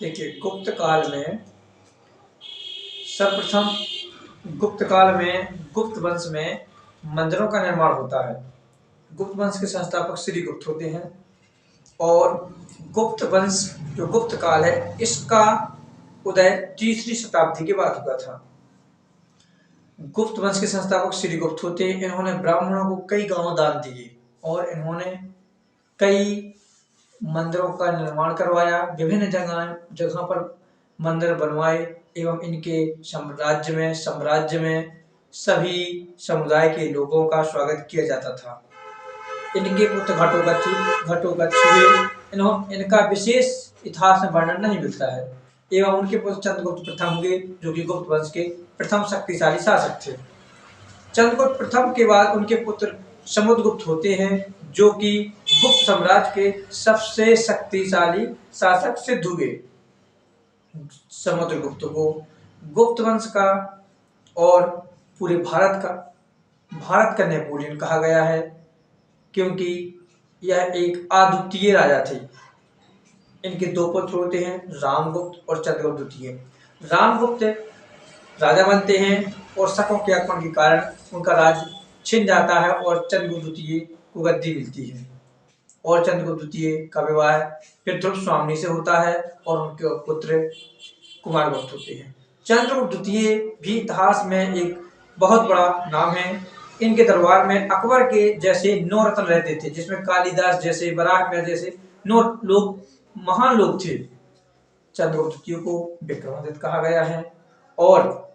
देखिए, गुप्त काल में गुप्त वंश में मंदिरों का निर्माण होता है। गुप्त वंश के संस्थापक श्री गुप्त होते हैं। और गुप्त वंश जो गुप्त काल है, इसका उदय तीसरी शताब्दी के बाद हुआ था। गुप्त वंश के संस्थापक श्री गुप्त होते हैं। इन्होंने ब्राह्मणों को कई गांव दान दिए और इन्होंने कई मंदिरों का निर्माण करवाया। विभिन्न जगह पर मंदिर बनवाए एवं इनके साम्राज्य में सभी समुदाय के लोगों का स्वागत किया जाता था। इनके पुत्र घटोत्कच हुए। इनका विशेष इतिहास में वर्णन नहीं मिलता है। एवं उनके पुत्र चंद्रगुप्त प्रथम हुए, जो कि गुप्त वंश के प्रथम शक्तिशाली शासक थे। चंद्रगुप्त प्रथम के बाद उनके पुत्र समुद्रगुप्त होते हैं, जो कि गुप्त साम्राज्य के सबसे शक्तिशाली शासक सिद्ध हुए। समुद्रगुप्त को गुप्त वंश का और पूरे भारत का नेपोलियन कहा गया है, क्योंकि यह एक अद्वितीय राजा थे। इनके दो पुत्र होते हैं, रामगुप्त और चंद्रगुप्त द्वितीय। रामगुप्त राजा बनते हैं और शकों के आक्रमण के कारण उनका राज्य छिन जाता है और चंद्रगुप्त द्वितीय को गद्दी मिलती है। और चंद्रगुप्त द्वितीय का विवाह फिर ध्रुव स्वामिनी से होता है और उनके पुत्र कुमारगुप्त होते हैं। चंद्रगुप्त द्वितीय भी इतिहास में एक बहुत बड़ा नाम है। इनके दरबार में अकबर के जैसे 9 रत्न रहते थे, जिसमें कालिदास जैसे, वराहमिहिर जैसे 9 लोग महान लोग थे। चंद्रगुप्त द्वितीय को विक्रमादित्य कहा गया है और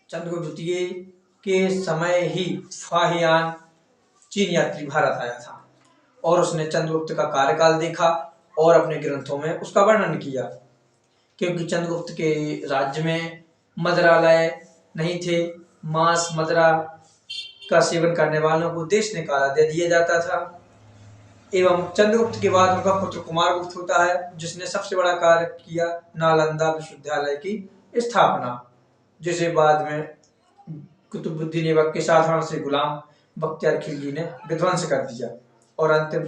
चंद्रगुप्त द्वितीय के समय ही फाहियान चीन यात्री भारत आया था और उसने चंद्रगुप्त का कार्यकाल देखा और अपने ग्रंथों में उसका वर्णन किया। क्योंकि चंद्रगुप्त के राज्य में मदिरालय नहीं थे, मांस मदिरा का सेवन करने वालों को देश निकाला दे दिया जाता था। एवं चंद्रगुप्त के बाद उनका पुत्र कुमारगुप्त होता है, जिसने सबसे बड़ा कार्य किया, नालंदा विश्वविद्यालय की स्थापना, जिसे बाद में कुतुबुद्दीन ऐबक के साधारण से गुलाम बख्तियार खिलजी ने विध्वंस कर दिया। और अंतिम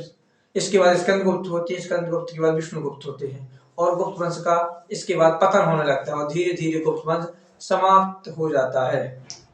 इसके बाद स्कंदगुप्त होते हैं। स्कंदगुप्त के बाद विष्णुगुप्त होते हैं और गुप्त वंश का इसके बाद पतन होने लगता है और धीरे धीरे गुप्त वंश समाप्त हो जाता है।